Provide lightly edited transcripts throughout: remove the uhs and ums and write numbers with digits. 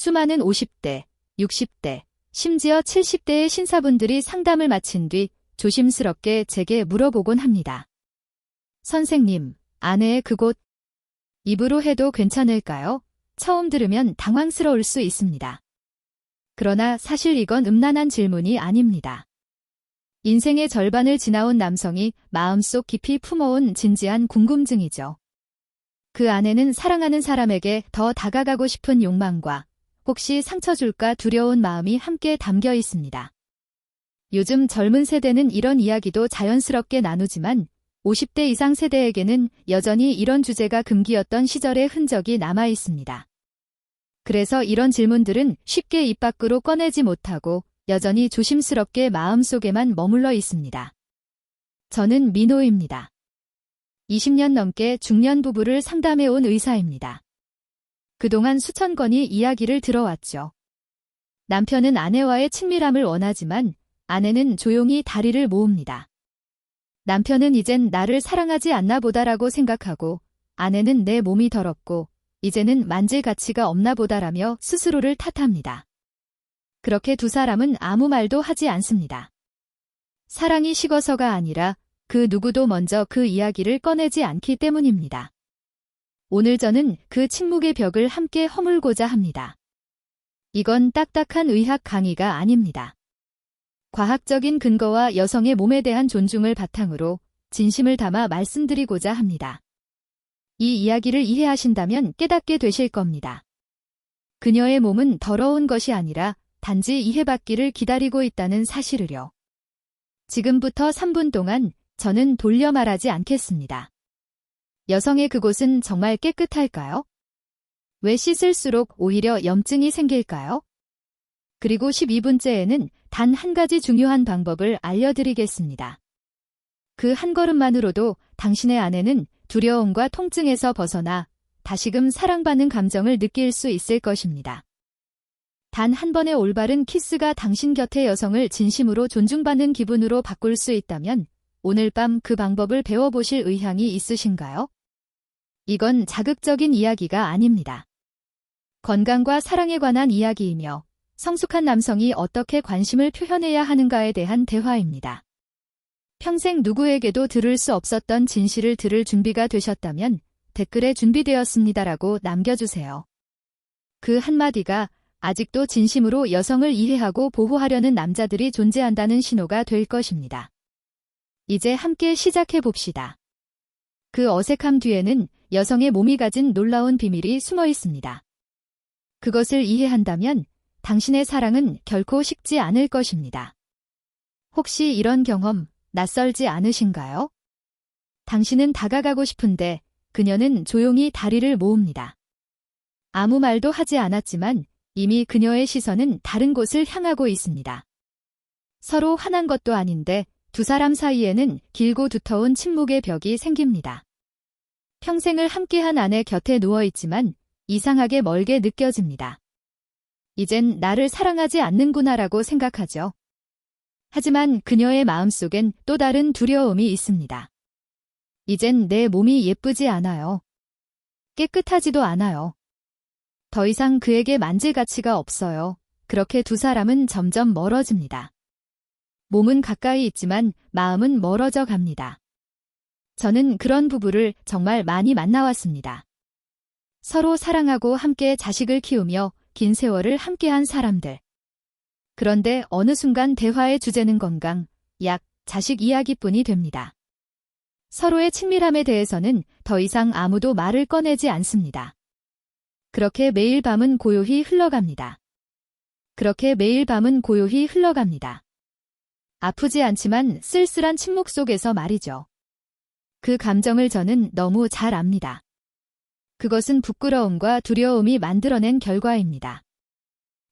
수많은 50대, 60대, 심지어 70대의 신사분들이 상담을 마친 뒤 조심스럽게 제게 물어보곤 합니다. 선생님, 아내의 그곳 입으로 해도 괜찮을까요? 처음 들으면 당황스러울 수 있습니다. 그러나 사실 이건 음란한 질문이 아닙니다. 인생의 절반을 지나온 남성이 마음속 깊이 품어온 진지한 궁금증이죠. 그 안에는 사랑하는 사람에게 더 다가가고 싶은 욕망과 혹시 상처 줄까 두려운 마음이 함께 담겨 있습니다. 요즘 젊은 세대는 이런 이야기도 자연스럽게 나누지만 50대 이상 세대에게는 여전히 이런 주제가 금기였던 시절의 흔적이 남아 있습니다. 그래서 이런 질문들은 쉽게 입 밖으로 꺼내지 못하고 여전히 조심스럽게 마음속에만 머물러 있습니다. 저는 민호입니다. 20년 넘게 중년 부부를 상담해온 의사입니다. 그동안 수천 건의 이야기를 들어왔죠. 남편은 아내와의 친밀함을 원하지만 아내는 조용히 다리를 모읍니다. 남편은 이젠 나를 사랑하지 않나 보다라고 생각하고 아내는 내 몸이 더럽고 이제는 만질 가치가 없나 보다라며 스스로를 탓합니다. 그렇게 두 사람은 아무 말도 하지 않습니다. 사랑이 식어서가 아니라 그 누구도 먼저 그 이야기를 꺼내지 않기 때문입니다. 오늘 저는 그 침묵의 벽을 함께 허물고자 합니다. 이건 딱딱한 의학 강의가 아닙니다. 과학적인 근거와 여성의 몸에 대한 존중을 바탕으로 진심을 담아 말씀드리고자 합니다. 이 이야기를 이해하신다면 깨닫게 되실 겁니다. 그녀의 몸은 더러운 것이 아니라 단지 이해받기를 기다리고 있다는 사실을요. 지금부터 3분 동안 저는 돌려 말하지 않겠습니다. 여성의 그곳은 정말 깨끗할까요? 왜 씻을수록 오히려 염증이 생길까요? 그리고 12분째에는 단 한 가지 중요한 방법을 알려드리겠습니다. 그 한 걸음만으로도 당신의 아내는 두려움과 통증에서 벗어나 다시금 사랑받는 감정을 느낄 수 있을 것입니다. 단 한 번의 올바른 키스가 당신 곁의 여성을 진심으로 존중받는 기분으로 바꿀 수 있다면 오늘 밤 그 방법을 배워보실 의향이 있으신가요? 이건 자극적인 이야기가 아닙니다. 건강과 사랑에 관한 이야기이며 성숙한 남성이 어떻게 관심을 표현해야 하는가에 대한 대화입니다. 평생 누구에게도 들을 수 없었던 진실을 들을 준비가 되셨다면 댓글에 준비되었습니다라고 남겨주세요. 그 한마디가 아직도 진심으로 여성을 이해하고 보호하려는 남자들이 존재한다는 신호가 될 것입니다. 이제 함께 시작해 봅시다. 그 어색함 뒤에는 여성의 몸이 가진 놀라운 비밀이 숨어 있습니다. 그것을 이해한다면 당신의 사랑은 결코 식지 않을 것입니다. 혹시 이런 경험 낯설지 않으신가요? 당신은 다가가고 싶은데 그녀는 조용히 다리를 모읍니다. 아무 말도 하지 않았지만 이미 그녀의 시선은 다른 곳을 향하고 있습니다. 서로 화난 것도 아닌데 두 사람 사이에는 길고 두터운 침묵의 벽이 생깁니다. 평생을 함께한 아내 곁에 누워있지만 이상하게 멀게 느껴집니다. 이젠 나를 사랑하지 않는구나라고 생각하죠. 하지만 그녀의 마음속엔 또 다른 두려움이 있습니다. 이젠 내 몸이 예쁘지 않아요. 깨끗하지도 않아요. 더 이상 그에게 만질 가치가 없어요. 그렇게 두 사람은 점점 멀어집니다. 몸은 가까이 있지만 마음은 멀어져 갑니다. 저는 그런 부부를 정말 많이 만나왔습니다. 서로 사랑하고 함께 자식을 키우며 긴 세월을 함께한 사람들. 그런데 어느 순간 대화의 주제는 건강, 약, 자식 이야기뿐이 됩니다. 서로의 친밀함에 대해서는 더 이상 아무도 말을 꺼내지 않습니다. 그렇게 매일 밤은 고요히 흘러갑니다. 아프지 않지만 쓸쓸한 침묵 속에서 말이죠. 그 감정을 저는 너무 잘 압니다. 그것은 부끄러움과 두려움이 만들어낸 결과입니다.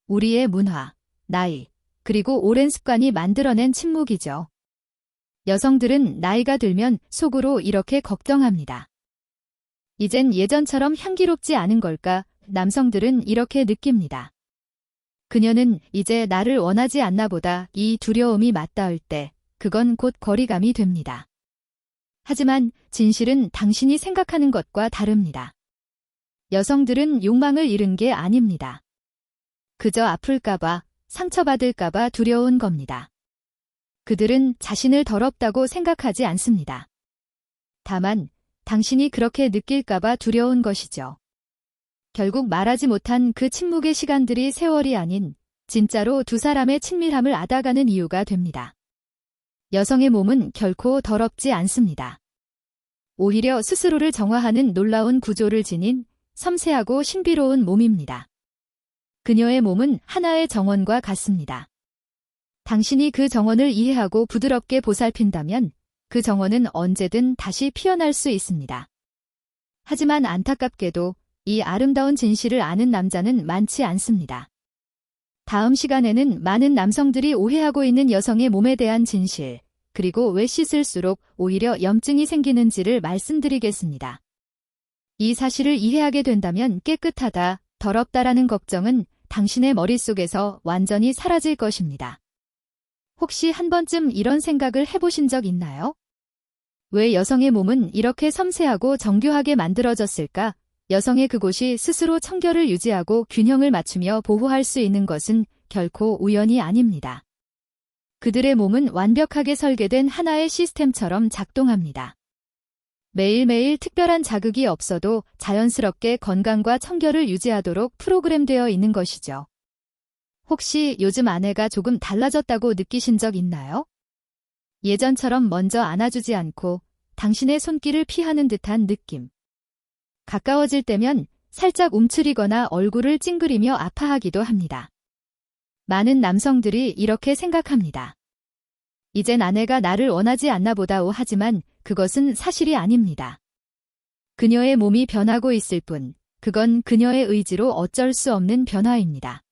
우리의 문화, 나이, 그리고 오랜 습관이 만들어낸 침묵이죠. 여성들은 나이가 들면 속으로 이렇게 걱정합니다. 이젠 예전처럼 향기롭지 않은 걸까? 남성들은 이렇게 느낍니다. 그녀는 이제 나를 원하지 않나 보다. 이 두려움이 맞닿을 때 그건 곧 거리감이 됩니다. 하지만 진실은 당신이 생각하는 것과 다릅니다. 여성들은 욕망을 잃은 게 아닙니다. 그저 아플까봐, 상처받을까봐 두려운 겁니다. 그들은 자신을 더럽다고 생각하지 않습니다. 다만 당신이 그렇게 느낄까봐 두려운 것이죠. 결국 말하지 못한 그 침묵의 시간들이 세월이 아닌 진짜로 두 사람의 친밀함을 앗아가는 이유가 됩니다. 여성의 몸은 결코 더럽지 않습니다. 오히려 스스로를 정화하는 놀라운 구조를 지닌 섬세하고 신비로운 몸입니다. 그녀의 몸은 하나의 정원과 같습니다. 당신이 그 정원을 이해하고 부드럽게 보살핀다면 그 정원은 언제든 다시 피어날 수 있습니다. 하지만 안타깝게도 이 아름다운 진실을 아는 남자는 많지 않습니다. 다음 시간에는 많은 남성들이 오해하고 있는 여성의 몸에 대한 진실, 그리고 왜 씻을수록 오히려 염증이 생기는지를 말씀드리겠습니다. 이 사실을 이해하게 된다면 깨끗하다, 더럽다라는 걱정은 당신의 머릿속에서 완전히 사라질 것입니다. 혹시 한 번쯤 이런 생각을 해보신 적 있나요? 왜 여성의 몸은 이렇게 섬세하고 정교하게 만들어졌을까? 여성의 그곳이 스스로 청결을 유지하고 균형을 맞추며 보호할 수 있는 것은 결코 우연이 아닙니다. 그들의 몸은 완벽하게 설계된 하나의 시스템처럼 작동합니다. 매일매일 특별한 자극이 없어도 자연스럽게 건강과 청결을 유지하도록 프로그램되어 있는 것이죠. 혹시 요즘 아내가 조금 달라졌다고 느끼신 적 있나요? 예전처럼 먼저 안아주지 않고 당신의 손길을 피하는 듯한 느낌. 가까워질 때면 살짝 움츠리거나 얼굴을 찡그리며 아파하기도 합니다. 많은 남성들이 이렇게 생각합니다. 이젠 아내가 나를 원하지 않나 보다오. 하지만 그것은 사실이 아닙니다. 그녀의 몸이 변하고 있을 뿐, 그건 그녀의 의지로 어쩔 수 없는 변화입니다.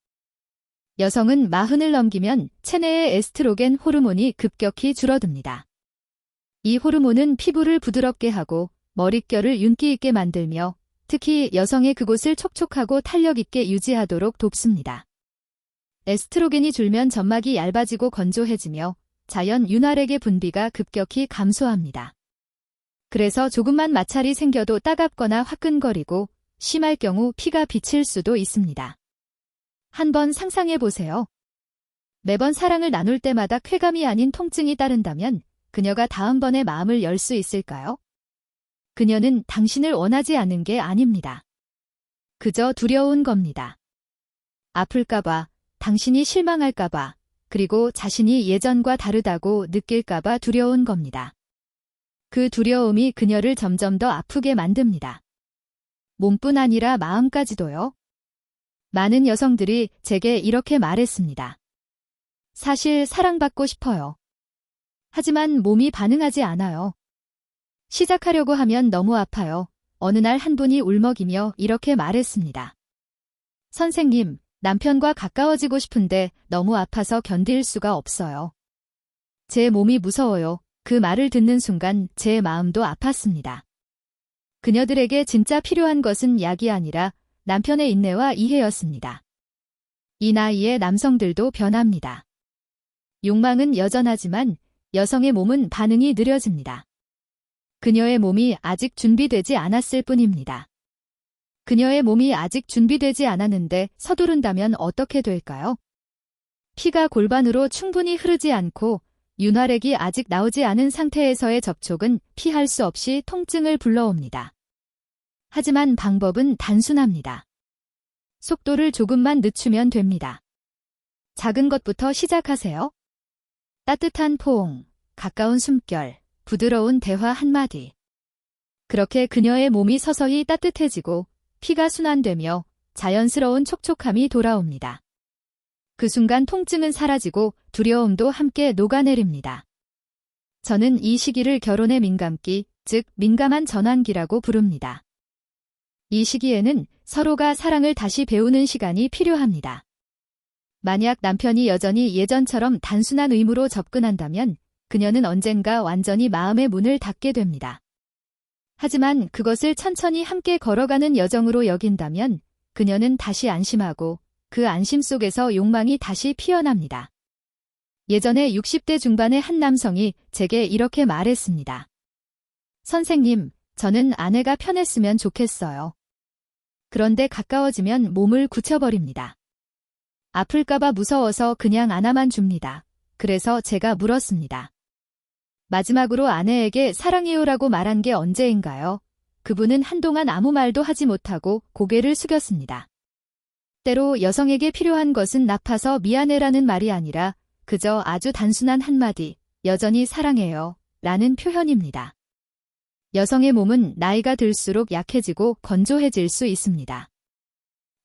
여성은 40을 넘기면 체내의 에스트로겐 호르몬이 급격히 줄어듭니다. 이 호르몬은 피부를 부드럽게 하고 머릿결을 윤기 있게 만들며 특히 여성의 그곳을 촉촉하고 탄력 있게 유지하도록 돕습니다. 에스트로겐이 줄면 점막이 얇아지고 건조해지며 자연 윤활액의 분비가 급격히 감소합니다. 그래서 조금만 마찰이 생겨도 따갑거나 화끈거리고 심할 경우 피가 비칠 수도 있습니다. 한번 상상해 보세요. 매번 사랑을 나눌 때마다 쾌감이 아닌 통증이 따른다면 그녀가 다음번에 마음을 열 수 있을까요? 그녀는 당신을 원하지 않은 게 아닙니다. 그저 두려운 겁니다. 아플까봐, 당신이 실망할까봐, 그리고 자신이 예전과 다르다고 느낄까봐 두려운 겁니다. 그 두려움이 그녀를 점점 더 아프게 만듭니다. 몸뿐 아니라 마음까지도요. 많은 여성들이 제게 이렇게 말했습니다. 사실 사랑받고 싶어요. 하지만 몸이 반응하지 않아요. 시작하려고 하면 너무 아파요. 어느 날 한 분이 울먹이며 이렇게 말했습니다. 선생님, 남편과 가까워지고 싶은데 너무 아파서 견딜 수가 없어요. 제 몸이 무서워요. 그 말을 듣는 순간 제 마음도 아팠습니다. 그녀들에게 진짜 필요한 것은 약이 아니라 남편의 인내와 이해였습니다. 이 나이에 남성들도 변합니다. 욕망은 여전하지만 여성의 몸은 반응이 느려집니다. 그녀의 몸이 아직 준비되지 않았을 뿐입니다. 그녀의 몸이 아직 준비되지 않았는데 서두른다면 어떻게 될까요? 피가 골반으로 충분히 흐르지 않고 윤활액이 아직 나오지 않은 상태에서의 접촉은 피할 수 없이 통증을 불러옵니다. 하지만 방법은 단순합니다. 속도를 조금만 늦추면 됩니다. 작은 것부터 시작하세요. 따뜻한 포옹, 가까운 숨결, 부드러운 대화 한마디. 그렇게 그녀의 몸이 서서히 따뜻해지고 피가 순환되며 자연스러운 촉촉함이 돌아옵니다. 그 순간 통증은 사라지고 두려움도 함께 녹아내립니다. 저는 이 시기를 결혼의 민감기, 즉 민감한 전환기라고 부릅니다. 이 시기에는 서로가 사랑을 다시 배우는 시간이 필요합니다. 만약 남편이 여전히 예전처럼 단순한 의무로 접근한다면 그녀는 언젠가 완전히 마음의 문을 닫게 됩니다. 하지만 그것을 천천히 함께 걸어가는 여정으로 여긴다면 그녀는 다시 안심하고 그 안심 속에서 욕망이 다시 피어납니다. 예전에 60대 중반의 한 남성이 제게 이렇게 말했습니다. 선생님, 저는 아내가 편했으면 좋겠어요. 그런데 가까워지면 몸을 굳혀버립니다. 아플까봐 무서워서 그냥 안아만 줍니다. 그래서 제가 물었습니다. 마지막으로 아내에게 사랑해요라고 말한 게 언제인가요? 그분은 한동안 아무 말도 하지 못하고 고개를 숙였습니다. 때로 여성에게 필요한 것은 나빠서 미안해라는 말이 아니라 그저 아주 단순한 한마디, 여전히 사랑해요 라는 표현입니다. 여성의 몸은 나이가 들수록 약해지고 건조해질 수 있습니다.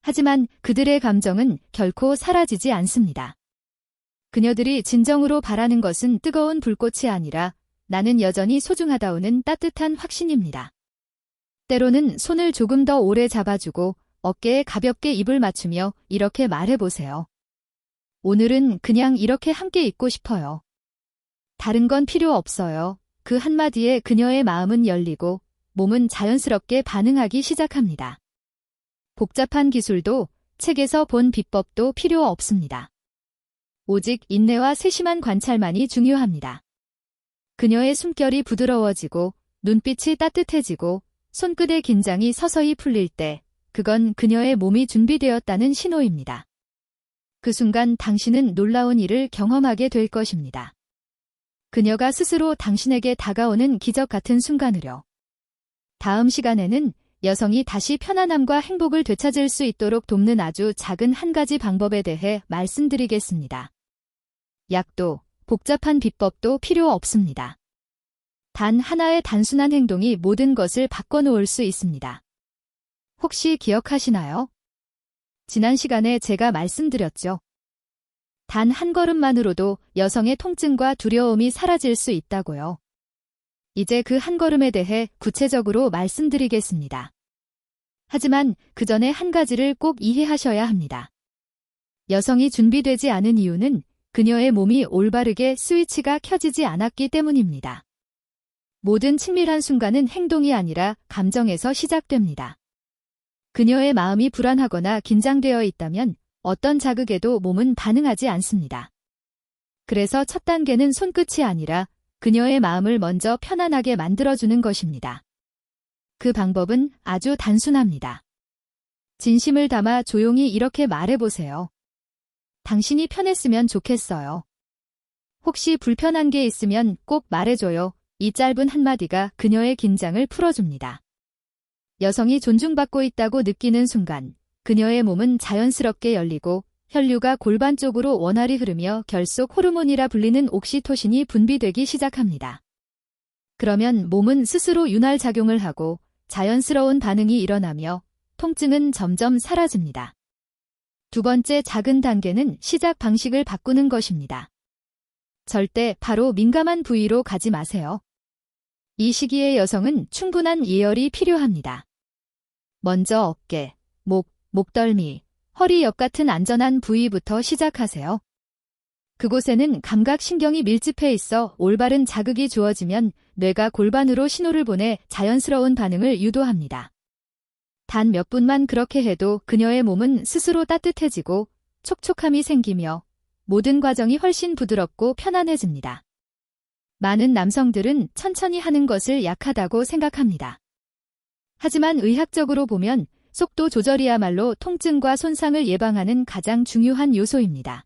하지만 그들의 감정은 결코 사라지지 않습니다. 그녀들이 진정으로 바라는 것은 뜨거운 불꽃이 아니라 나는 여전히 소중하다오는 따뜻한 확신입니다. 때로는 손을 조금 더 오래 잡아주고 어깨에 가볍게 입을 맞추며 이렇게 말해보세요. 오늘은 그냥 이렇게 함께 있고 싶어요. 다른 건 필요 없어요. 그 한마디에 그녀의 마음은 열리고 몸은 자연스럽게 반응하기 시작합니다. 복잡한 기술도 책에서 본 비법도 필요 없습니다. 오직 인내와 세심한 관찰만이 중요합니다. 그녀의 숨결이 부드러워지고 눈빛이 따뜻해지고 손끝의 긴장이 서서히 풀릴 때 그건 그녀의 몸이 준비되었다는 신호입니다. 그 순간 당신은 놀라운 일을 경험하게 될 것입니다. 그녀가 스스로 당신에게 다가오는 기적 같은 순간으로. 다음 시간에는 여성이 다시 편안함과 행복을 되찾을 수 있도록 돕는 아주 작은 한 가지 방법에 대해 말씀드리겠습니다. 약도, 복잡한 비법도 필요 없습니다. 단 하나의 단순한 행동이 모든 것을 바꿔놓을 수 있습니다. 혹시 기억하시나요? 지난 시간에 제가 말씀드렸죠. 단 한 걸음만으로도 여성의 통증과 두려움이 사라질 수 있다고요. 이제 그 한 걸음에 대해 구체적으로 말씀드리겠습니다. 하지만 그 전에 한 가지를 꼭 이해하셔야 합니다. 여성이 준비되지 않은 이유는 그녀의 몸이 올바르게 스위치가 켜지지 않았기 때문입니다. 모든 친밀한 순간은 행동이 아니라 감정에서 시작됩니다. 그녀의 마음이 불안하거나 긴장되어 있다면 어떤 자극에도 몸은 반응하지 않습니다. 그래서 첫 단계는 손끝이 아니라 그녀의 마음을 먼저 편안하게 만들어주는 것입니다. 그 방법은 아주 단순합니다. 진심을 담아 조용히 이렇게 말해보세요. 당신이 편했으면 좋겠어요. 혹시 불편한 게 있으면 꼭 말해줘요. 이 짧은 한마디가 그녀의 긴장을 풀어줍니다. 여성이 존중받고 있다고 느끼는 순간 그녀의 몸은 자연스럽게 열리고 혈류가 골반 쪽으로 원활히 흐르며 결속 호르몬이라 불리는 옥시토신이 분비되기 시작합니다. 그러면 몸은 스스로 윤활작용을 하고 자연스러운 반응이 일어나며 통증은 점점 사라집니다. 두 번째 작은 단계는 시작 방식을 바꾸는 것입니다. 절대 바로 민감한 부위로 가지 마세요. 이 시기에 여성은 충분한 예열이 필요합니다. 먼저 어깨, 목, 목덜미, 허리 옆 같은 안전한 부위부터 시작하세요. 그곳에는 감각신경이 밀집해 있어 올바른 자극이 주어지면 뇌가 골반으로 신호를 보내 자연스러운 반응을 유도합니다. 단 몇 분만 그렇게 해도 그녀의 몸은 스스로 따뜻해지고 촉촉함이 생기며 모든 과정이 훨씬 부드럽고 편안해집니다. 많은 남성들은 천천히 하는 것을 약하다고 생각합니다. 하지만 의학적으로 보면 속도 조절이야말로 통증과 손상을 예방하는 가장 중요한 요소입니다.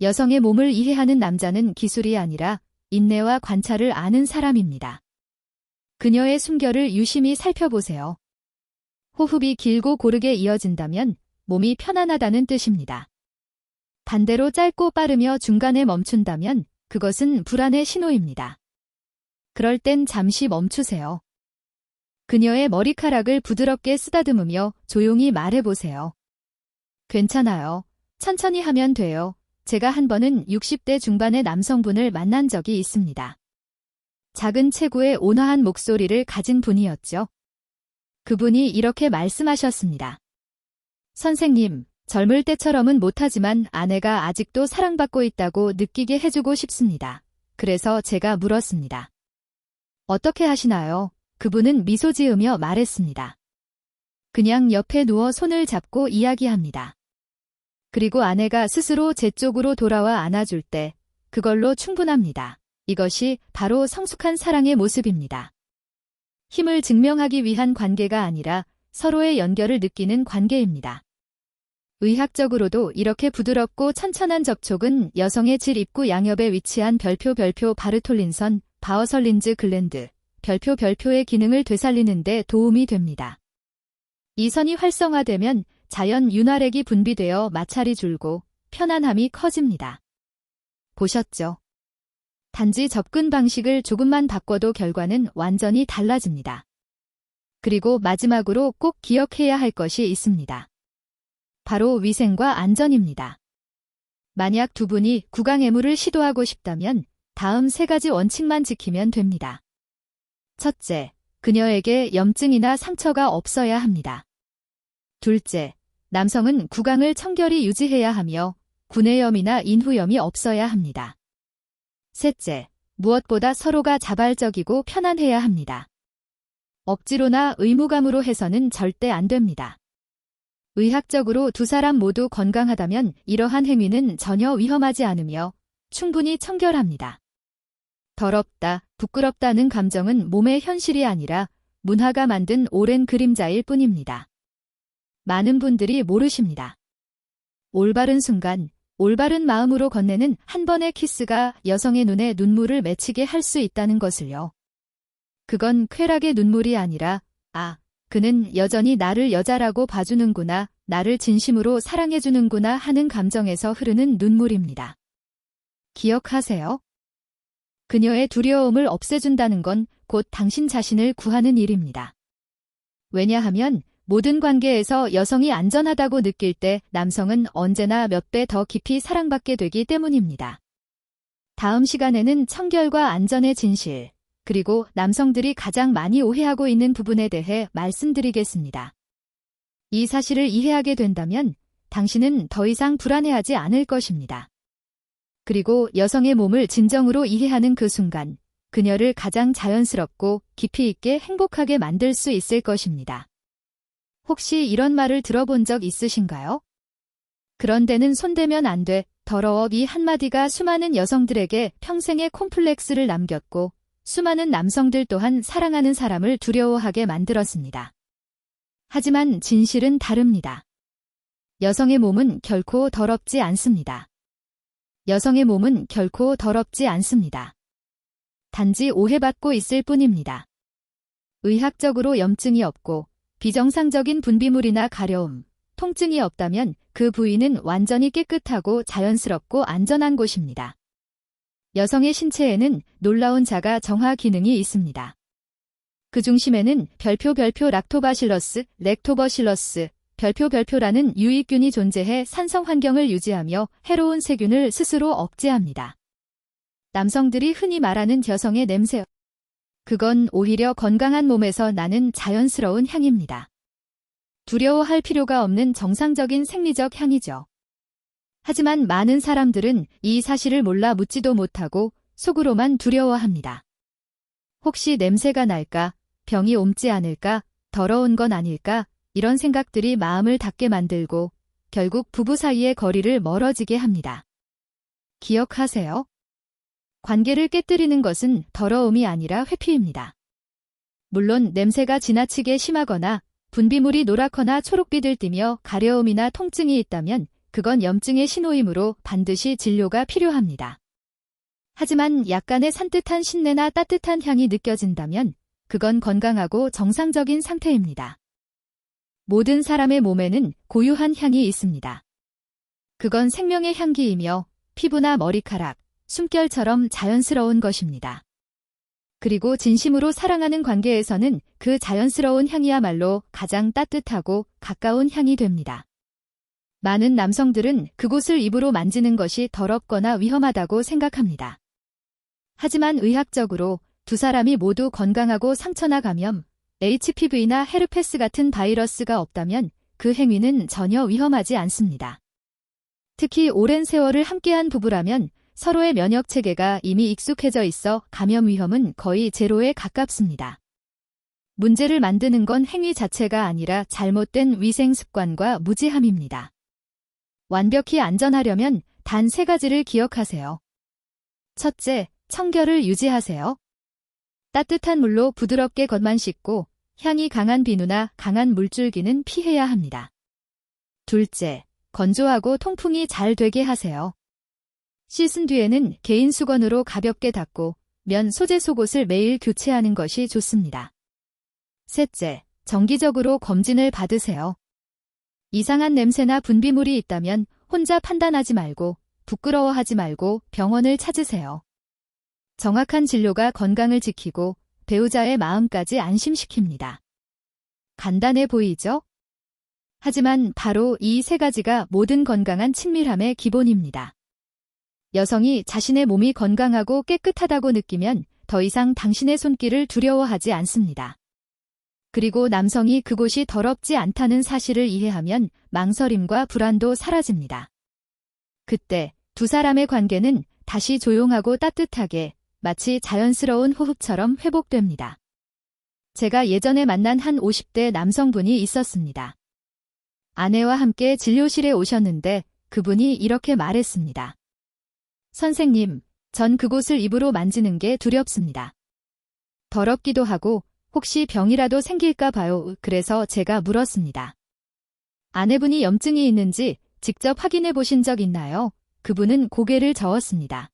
여성의 몸을 이해하는 남자는 기술이 아니라 인내와 관찰을 아는 사람입니다. 그녀의 숨결을 유심히 살펴보세요. 호흡이 길고 고르게 이어진다면 몸이 편안하다는 뜻입니다. 반대로 짧고 빠르며 중간에 멈춘다면 그것은 불안의 신호입니다. 그럴 땐 잠시 멈추세요. 그녀의 머리카락을 부드럽게 쓰다듬으며 조용히 말해보세요. 괜찮아요. 천천히 하면 돼요. 제가 한 번은 60대 중반의 남성분을 만난 적이 있습니다. 작은 체구의 온화한 목소리를 가진 분이었죠. 그분이 이렇게 말씀하셨습니다. 선생님, 젊을 때처럼은 못하지만 아내가 아직도 사랑받고 있다고 느끼게 해주고 싶습니다. 그래서 제가 물었습니다. 어떻게 하시나요? 그분은 미소 지으며 말했습니다. 그냥 옆에 누워 손을 잡고 이야기합니다. 그리고 아내가 스스로 제 쪽으로 돌아와 안아줄 때 그걸로 충분합니다. 이것이 바로 성숙한 사랑의 모습입니다. 힘을 증명하기 위한 관계가 아니라 서로의 연결을 느끼는 관계입니다. 의학적으로도 이렇게 부드럽고 천천한 접촉은 여성의 질 입구 양옆에 위치한 별표 바르톨린선, 바어설린즈 글랜드, 별표의 기능을 되살리는 데 도움이 됩니다. 이 선이 활성화되면 자연 윤활액이 분비되어 마찰이 줄고 편안함이 커집니다. 보셨죠? 단지 접근 방식을 조금만 바꿔도 결과는 완전히 달라집니다. 그리고 마지막으로 꼭 기억해야 할 것이 있습니다. 바로 위생과 안전입니다. 만약 두 분이 구강애물을 시도하고 싶다면 다음 3가지 원칙만 지키면 됩니다. 첫째, 그녀에게 염증이나 상처가 없어야 합니다. 둘째, 남성은 구강을 청결히 유지해야 하며 구내염이나 인후염이 없어야 합니다. 셋째, 무엇보다 서로가 자발적이고 편안해야 합니다. 억지로나 의무감으로 해서는 절대 안 됩니다. 의학적으로 두 사람 모두 건강하다면 이러한 행위는 전혀 위험하지 않으며 충분히 청결합니다. 더럽다, 부끄럽다는 감정은 몸의 현실이 아니라 문화가 만든 오랜 그림자일 뿐입니다. 많은 분들이 모르십니다. 올바른 순간, 올바른 마음으로 건네는 한 번의 키스가 여성의 눈에 눈물을 맺히게 할 수 있다는 것을요. 그건 쾌락의 눈물이 아니라 그는 여전히 나를 여자라고 봐주는구나, 나를 진심으로 사랑해주는구나 하는 감정에서 흐르는 눈물입니다. 기억하세요. 그녀의 두려움을 없애준다는 건 곧 당신 자신을 구하는 일입니다. 왜냐하면 모든 관계에서 여성이 안전하다고 느낄 때 남성은 언제나 몇 배 더 깊이 사랑받게 되기 때문입니다. 다음 시간에는 청결과 안전의 진실, 그리고 남성들이 가장 많이 오해하고 있는 부분에 대해 말씀드리겠습니다. 이 사실을 이해하게 된다면 당신은 더 이상 불안해하지 않을 것입니다. 그리고 여성의 몸을 진정으로 이해하는 그 순간, 그녀를 가장 자연스럽고 깊이 있게 행복하게 만들 수 있을 것입니다. 혹시 이런 말을 들어본 적 있으신가요? 그런 데는 손대면 안 돼, 더러워 이 한마디가 수많은 여성들에게 평생의 콤플렉스를 남겼고 수많은 남성들 또한 사랑하는 사람을 두려워하게 만들었습니다. 하지만 진실은 다릅니다. 여성의 몸은 결코 더럽지 않습니다. 여성의 몸은 결코 더럽지 않습니다. 단지 오해받고 있을 뿐입니다. 의학적으로 염증이 없고 비정상적인 분비물이나 가려움, 통증이 없다면 그 부위는 완전히 깨끗하고 자연스럽고 안전한 곳입니다. 여성의 신체에는 놀라운 자가 정화 기능이 있습니다. 그 중심에는 별표 락토바실러스, 렉토버실러스, 별표라는 유익균이 존재해 산성 환경을 유지하며 해로운 세균을 스스로 억제합니다. 남성들이 흔히 말하는 여성의 냄새, 그건 오히려 건강한 몸에서 나는 자연스러운 향입니다. 두려워할 필요가 없는 정상적인 생리적 향이죠. 하지만 많은 사람들은 이 사실을 몰라 묻지도 못하고 속으로만 두려워합니다. 혹시 냄새가 날까? 병이 옮지 않을까? 더러운 건 아닐까? 이런 생각들이 마음을 닫게 만들고 결국 부부 사이의 거리를 멀어지게 합니다. 기억하세요. 관계를 깨뜨리는 것은 더러움이 아니라 회피입니다. 물론 냄새가 지나치게 심하거나 분비물이 노랗거나 초록빛을 띠며 가려움이나 통증이 있다면 그건 염증의 신호이므로 반드시 진료가 필요합니다. 하지만 약간의 산뜻한 신내나 따뜻한 향이 느껴진다면 그건 건강하고 정상적인 상태입니다. 모든 사람의 몸에는 고유한 향이 있습니다. 그건 생명의 향기이며 피부나 머리카락, 숨결처럼 자연스러운 것입니다. 그리고 진심으로 사랑하는 관계에서는 그 자연스러운 향이야말로 가장 따뜻하고 가까운 향이 됩니다. 많은 남성들은 그곳을 입으로 만지는 것이 더럽거나 위험하다고 생각합니다. 하지만 의학적으로 두 사람이 모두 건강하고 상처나 감염, HPV나 헤르페스 같은 바이러스가 없다면 그 행위는 전혀 위험하지 않습니다. 특히 오랜 세월을 함께한 부부라면 서로의 면역 체계가 이미 익숙해져 있어 감염 위험은 거의 제로에 가깝습니다. 문제를 만드는 건 행위 자체가 아니라 잘못된 위생 습관과 무지함입니다. 완벽히 안전하려면 단 3가지를 기억하세요. 첫째, 청결을 유지하세요. 따뜻한 물로 부드럽게 겉만 씻고 향이 강한 비누나 강한 물줄기는 피해야 합니다. 둘째, 건조하고 통풍이 잘 되게 하세요. 씻은 뒤에는 개인 수건으로 가볍게 닦고 면 소재 속옷을 매일 교체하는 것이 좋습니다. 셋째, 정기적으로 검진을 받으세요. 이상한 냄새나 분비물이 있다면 혼자 판단하지 말고 부끄러워하지 말고 병원을 찾으세요. 정확한 진료가 건강을 지키고 배우자의 마음까지 안심시킵니다. 간단해 보이죠? 하지만 바로 이 세 가지가 모든 건강한 친밀함의 기본입니다. 여성이 자신의 몸이 건강하고 깨끗하다고 느끼면 더 이상 당신의 손길을 두려워하지 않습니다. 그리고 남성이 그곳이 더럽지 않다는 사실을 이해하면 망설임과 불안도 사라집니다. 그때 두 사람의 관계는 다시 조용하고 따뜻하게 마치 자연스러운 호흡처럼 회복됩니다. 제가 예전에 만난 한 50대 남성분이 있었습니다. 아내와 함께 진료실에 오셨는데 그분이 이렇게 말했습니다. 선생님, 전 그곳을 입으로 만지는 게 두렵습니다. 더럽기도 하고 혹시 병이라도 생길까 봐요. 그래서 제가 물었습니다. 아내분이 염증이 있는지 직접 확인해 보신 적 있나요? 그분은 고개를 저었습니다.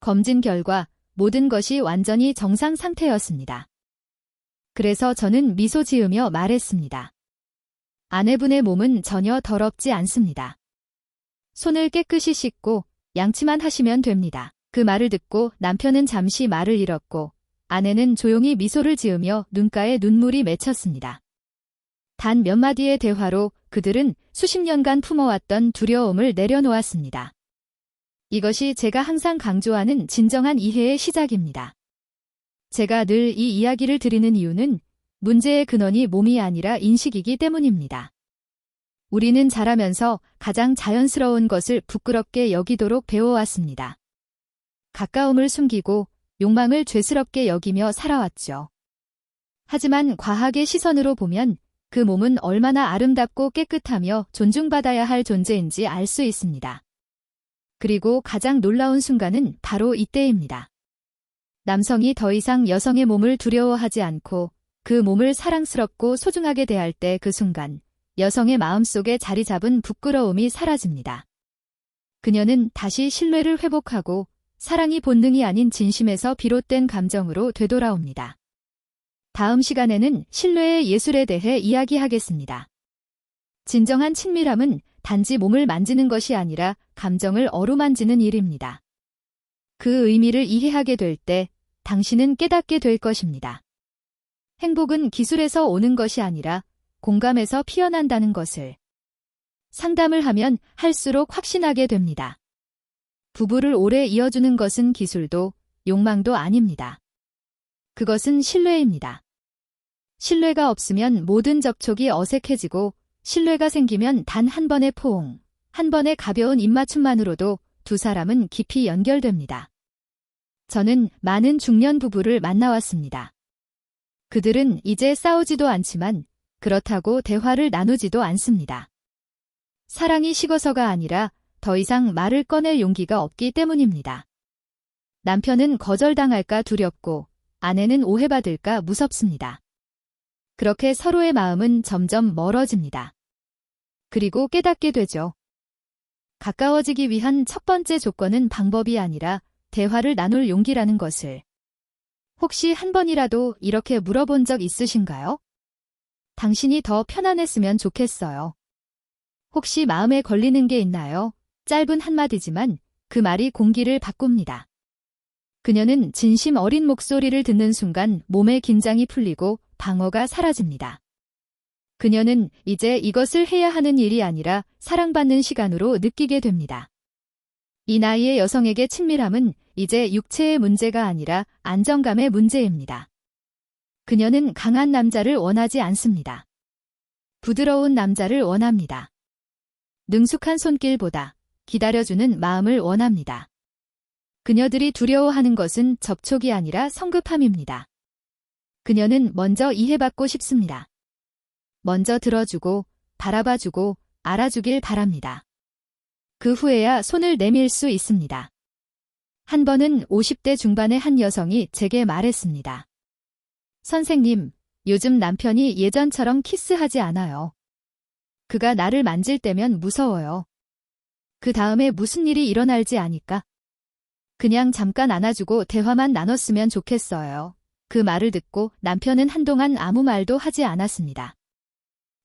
검진 결과 모든 것이 완전히 정상 상태였습니다. 그래서 저는 미소 지으며 말했습니다. 아내분의 몸은 전혀 더럽지 않습니다. 손을 깨끗이 씻고 양치만 하시면 됩니다. 그 말을 듣고 남편은 잠시 말을 잃었고 아내는 조용히 미소를 지으며 눈가에 눈물이 맺혔습니다. 단 몇 마디의 대화로 그들은 수십 년간 품어왔던 두려움을 내려놓았습니다. 이것이 제가 항상 강조하는 진정한 이해의 시작입니다. 제가 늘 이 이야기를 드리는 이유는 문제의 근원이 몸이 아니라 인식이기 때문입니다. 우리는 자라면서 가장 자연스러운 것을 부끄럽게 여기도록 배워왔습니다. 가까움을 숨기고 욕망을 죄스럽게 여기며 살아왔죠. 하지만 과학의 시선으로 보면 그 몸은 얼마나 아름답고 깨끗하며 존중받아야 할 존재인지 알 수 있습니다. 그리고 가장 놀라운 순간은 바로 이때입니다. 남성이 더 이상 여성의 몸을 두려워하지 않고 그 몸을 사랑스럽고 소중하게 대할 때 그 순간 여성의 마음속에 자리 잡은 부끄러움이 사라집니다. 그녀는 다시 신뢰를 회복하고 사랑이 본능이 아닌 진심에서 비롯된 감정으로 되돌아옵니다. 다음 시간에는 신뢰의 예술에 대해 이야기하겠습니다. 진정한 친밀함은 단지 몸을 만지는 것이 아니라 감정을 어루만지는 일입니다. 그 의미를 이해하게 될 때 당신은 깨닫게 될 것입니다. 행복은 기술에서 오는 것이 아니라 공감에서 피어난다는 것을. 상담을 하면 할수록 확신하게 됩니다. 부부를 오래 이어주는 것은 기술도 욕망도 아닙니다. 그것은 신뢰입니다. 신뢰가 없으면 모든 접촉이 어색해지고 신뢰가 생기면 단 한 번의 포옹, 한 번의 가벼운 입맞춤만으로도 두 사람은 깊이 연결됩니다. 저는 많은 중년 부부를 만나왔습니다. 그들은 이제 싸우지도 않지만 그렇다고 대화를 나누지도 않습니다. 사랑이 식어서가 아니라 더 이상 말을 꺼낼 용기가 없기 때문입니다. 남편은 거절당할까 두렵고 아내는 오해받을까 무섭습니다. 그렇게 서로의 마음은 점점 멀어집니다. 그리고 깨닫게 되죠. 가까워지기 위한 첫 번째 조건은 방법이 아니라 대화를 나눌 용기라는 것을. 혹시 한 번이라도 이렇게 물어본 적 있으신가요? 당신이 더 편안했으면 좋겠어요. 혹시 마음에 걸리는 게 있나요? 짧은 한마디지만 그 말이 공기를 바꿉니다. 그녀는 진심 어린 목소리를 듣는 순간 몸의 긴장이 풀리고 방어가 사라집니다. 그녀는 이제 이것을 해야 하는 일이 아니라 사랑받는 시간으로 느끼게 됩니다. 이 나이의 여성에게 친밀함은 이제 육체의 문제가 아니라 안정감의 문제입니다. 그녀는 강한 남자를 원하지 않습니다. 부드러운 남자를 원합니다. 능숙한 손길보다 기다려주는 마음을 원합니다. 그녀들이 두려워하는 것은 접촉이 아니라 성급함입니다. 그녀는 먼저 이해받고 싶습니다. 먼저 들어주고 바라봐주고 알아주길 바랍니다. 그 후에야 손을 내밀 수 있습니다. 한 번은 50대 중반의 한 여성이 제게 말했습니다. 선생님, 요즘 남편이 예전처럼 키스하지 않아요. 그가 나를 만질 때면 무서워요. 그 다음에 무슨 일이 일어날지 아니까. 그냥 잠깐 안아주고 대화만 나눴으면 좋겠어요. 그 말을 듣고 남편은 한동안 아무 말도 하지 않았습니다.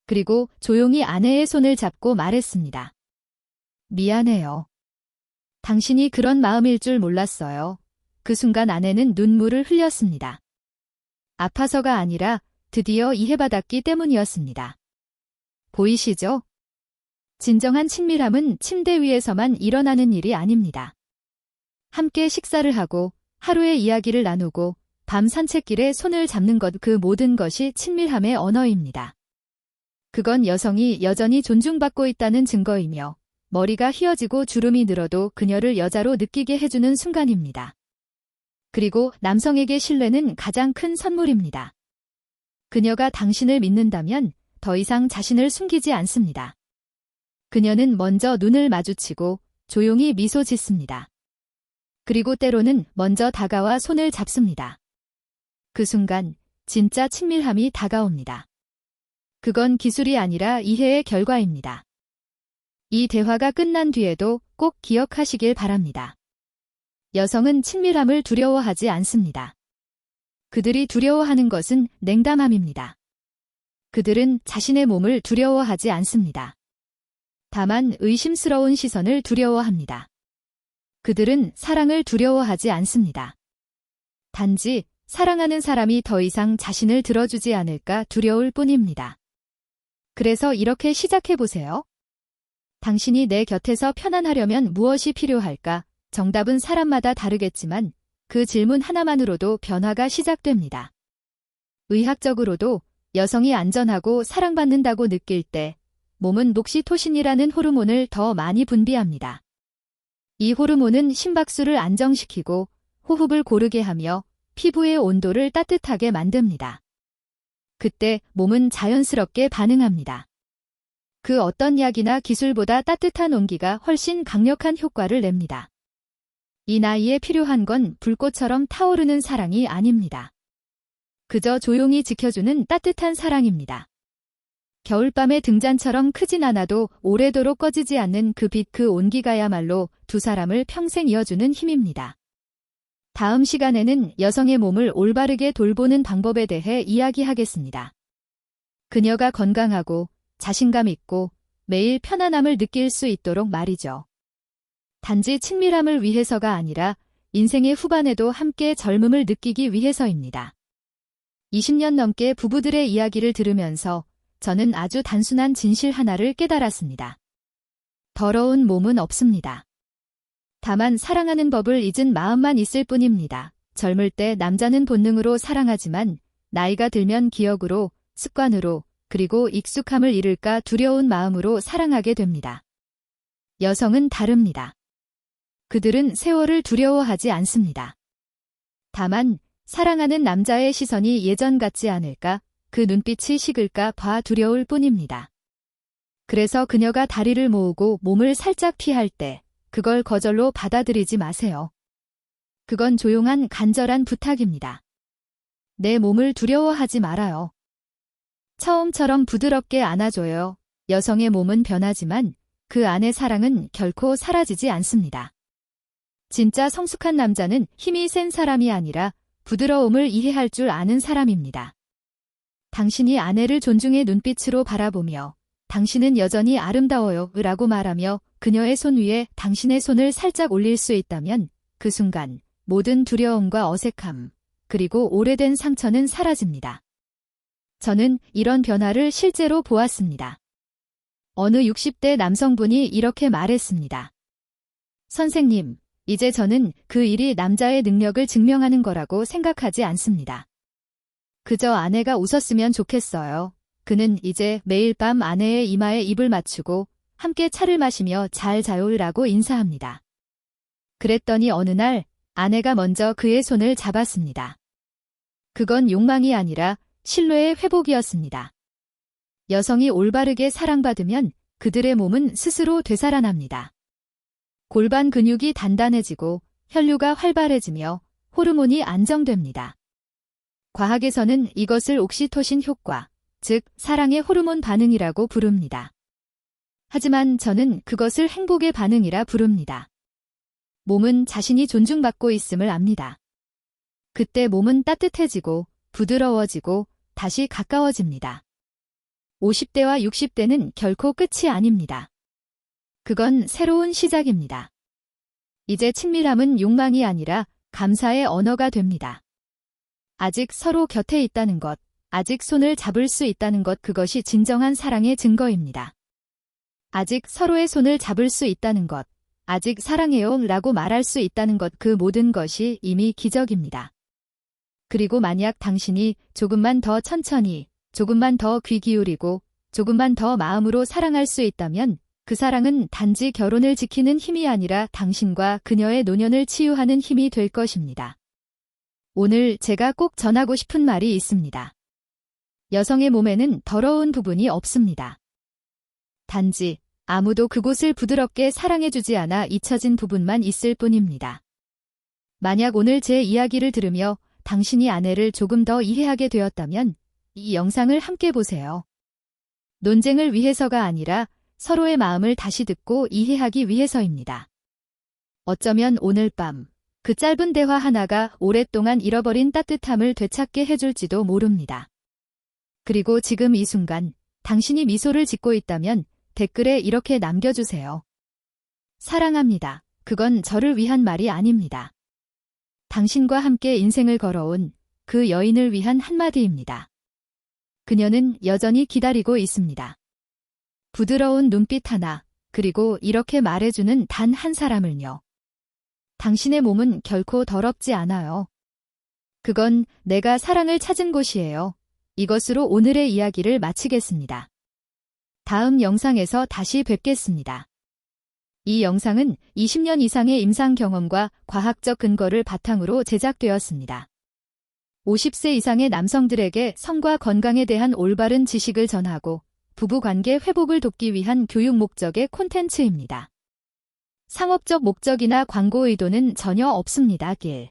그리고 조용히 아내의 손을 잡고 말했습니다. 미안해요. 당신이 그런 마음일 줄 몰랐어요. 그 순간 아내는 눈물을 흘렸습니다. 아파서가 아니라 드디어 이해받았기 때문이었습니다. 보이시죠? 진정한 친밀함은 침대 위에서만 일어나는 일이 아닙니다. 함께 식사를 하고 하루의 이야기를 나누고 밤 산책길에 손을 잡는 것, 그 모든 것이 친밀함의 언어입니다. 그건 여성이 여전히 존중받고 있다는 증거이며 머리가 휘어지고 주름이 늘어도 그녀를 여자로 느끼게 해주는 순간입니다. 그리고 남성에게 신뢰는 가장 큰 선물입니다. 그녀가 당신을 믿는다면 더 이상 자신을 숨기지 않습니다. 그녀는 먼저 눈을 마주치고 조용히 미소 짓습니다. 그리고 때로는 먼저 다가와 손을 잡습니다. 그 순간 진짜 친밀함이 다가옵니다. 그건 기술이 아니라 이해의 결과입니다. 이 대화가 끝난 뒤에도 꼭 기억하시길 바랍니다. 여성은 친밀함을 두려워하지 않습니다. 그들이 두려워하는 것은 냉담함입니다. 그들은 자신의 몸을 두려워하지 않습니다. 다만 의심스러운 시선을 두려워합니다. 그들은 사랑을 두려워하지 않습니다. 단지 사랑하는 사람이 더 이상 자신을 들어주지 않을까 두려울 뿐입니다. 그래서 이렇게 시작해보세요. 당신이 내 곁에서 편안하려면 무엇이 필요할까? 정답은 사람마다 다르겠지만 그 질문 하나만으로도 변화가 시작됩니다. 의학적으로도 여성이 안전하고 사랑받는다고 느낄 때 몸은 녹시토신이라는 호르몬을 더 많이 분비합니다. 이 호르몬은 심박수를 안정시키고 호흡을 고르게 하며 피부의 온도를 따뜻하게 만듭니다. 그때 몸은 자연스럽게 반응합니다. 그 어떤 약이나 기술보다 따뜻한 온기가 훨씬 강력한 효과를 냅니다. 이 나이에 필요한 건 불꽃처럼 타오르는 사랑이 아닙니다. 그저 조용히 지켜주는 따뜻한 사랑입니다. 겨울밤의 등잔처럼 크진 않아도 오래도록 꺼지지 않는 그 빛, 그 온기가야말로 두 사람을 평생 이어주는 힘입니다. 다음 시간에는 여성의 몸을 올바르게 돌보는 방법에 대해 이야기하겠습니다. 그녀가 건강하고 자신감 있고 매일 편안함을 느낄 수 있도록 말이죠. 단지 친밀함을 위해서가 아니라 인생의 후반에도 함께 젊음을 느끼기 위해서입니다. 20년 넘게 부부들의 이야기를 들으면서 저는 아주 단순한 진실 하나를 깨달았습니다. 더러운 몸은 없습니다. 다만 사랑하는 법을 잊은 마음만 있을 뿐입니다. 젊을 때 남자는 본능으로 사랑하지만 나이가 들면 기억으로, 습관으로, 그리고 익숙함을 잃을까 두려운 마음으로 사랑하게 됩니다. 여성은 다릅니다. 그들은 세월을 두려워하지 않습니다. 다만 사랑하는 남자의 시선이 예전 같지 않을까, 그 눈빛이 식을까 봐 두려울 뿐입니다. 그래서 그녀가 다리를 모으고 몸을 살짝 피할 때 그걸 거절로 받아들이지 마세요. 그건 조용한 간절한 부탁입니다. 내 몸을 두려워하지 말아요. 처음처럼 부드럽게 안아줘요. 여성의 몸은 변하지만 그 안의 사랑은 결코 사라지지 않습니다. 진짜 성숙한 남자는 힘이 센 사람이 아니라 부드러움을 이해할 줄 아는 사람입니다. 당신이 아내를 존중의 눈빛으로 바라보며 당신은 여전히 아름다워요 라고 말하며 그녀의 손 위에 당신의 손을 살짝 올릴 수 있다면 그 순간 모든 두려움과 어색함, 그리고 오래된 상처는 사라집니다. 저는 이런 변화를 실제로 보았습니다. 어느 60대 남성분이 이렇게 말했습니다. 선생님, 이제 저는 그 일이 남자의 능력을 증명하는 거라고 생각하지 않습니다. 그저 아내가 웃었으면 좋겠어요. 그는 이제 매일 밤 아내의 이마에 입을 맞추고 함께 차를 마시며 잘 자요라고 인사합니다. 그랬더니 어느 날 아내가 먼저 그의 손을 잡았습니다. 그건 욕망이 아니라 신뢰의 회복이었습니다. 여성이 올바르게 사랑받으면 그들의 몸은 스스로 되살아납니다. 골반 근육이 단단해지고 혈류가 활발해지며 호르몬이 안정됩니다. 과학에서는 이것을 옥시토신 효과, 즉 사랑의 호르몬 반응이라고 부릅니다. 하지만 저는 그것을 행복의 반응이라 부릅니다. 몸은 자신이 존중받고 있음을 압니다. 그때 몸은 따뜻해지고 부드러워지고 다시 가까워집니다. 50대와 60대는 결코 끝이 아닙니다. 그건 새로운 시작입니다. 이제 친밀함은 욕망이 아니라 감사의 언어가 됩니다. 아직 서로 곁에 있다는 것, 아직 손을 잡을 수 있다는 것, 그것이 진정한 사랑의 증거입니다. 아직 서로의 손을 잡을 수 있다는 것, 아직 사랑해요 라고 말할 수 있다는 것, 그 모든 것이 이미 기적입니다. 그리고 만약 당신이 조금만 더 천천히, 조금만 더 귀 기울이고, 조금만 더 마음으로 사랑할 수 있다면 그 사랑은 단지 결혼을 지키는 힘이 아니라 당신과 그녀의 노년을 치유하는 힘이 될 것입니다. 오늘 제가 꼭 전하고 싶은 말이 있습니다. 여성의 몸에는 더러운 부분이 없습니다. 단지 아무도 그곳을 부드럽게 사랑해주지 않아 잊혀진 부분만 있을 뿐입니다. 만약 오늘 제 이야기를 들으며 당신이 아내를 조금 더 이해하게 되었다면 이 영상을 함께 보세요. 논쟁을 위해서가 아니라 서로의 마음을 다시 듣고 이해하기 위해서입니다. 어쩌면 오늘 밤 그 짧은 대화 하나가 오랫동안 잃어버린 따뜻함을 되찾게 해줄지도 모릅니다. 그리고 지금 이 순간 당신이 미소를 짓고 있다면 댓글에 이렇게 남겨주세요. 사랑합니다. 그건 저를 위한 말이 아닙니다. 당신과 함께 인생을 걸어온 그 여인을 위한 한마디입니다. 그녀는 여전히 기다리고 있습니다. 부드러운 눈빛 하나, 그리고 이렇게 말해주는 단 한 사람을요. 당신의 몸은 결코 더럽지 않아요. 그건 내가 사랑을 찾은 곳이에요. 이것으로 오늘의 이야기를 마치겠습니다. 다음 영상에서 다시 뵙겠습니다. 이 영상은 20년 이상의 임상 경험과 과학적 근거를 바탕으로 제작되었습니다. 50세 이상의 남성들에게 성과 건강에 대한 올바른 지식을 전하고 부부관계 회복을 돕기 위한 교육 목적의 콘텐츠입니다. 상업적 목적이나 광고 의도는 전혀 없습니다. 길.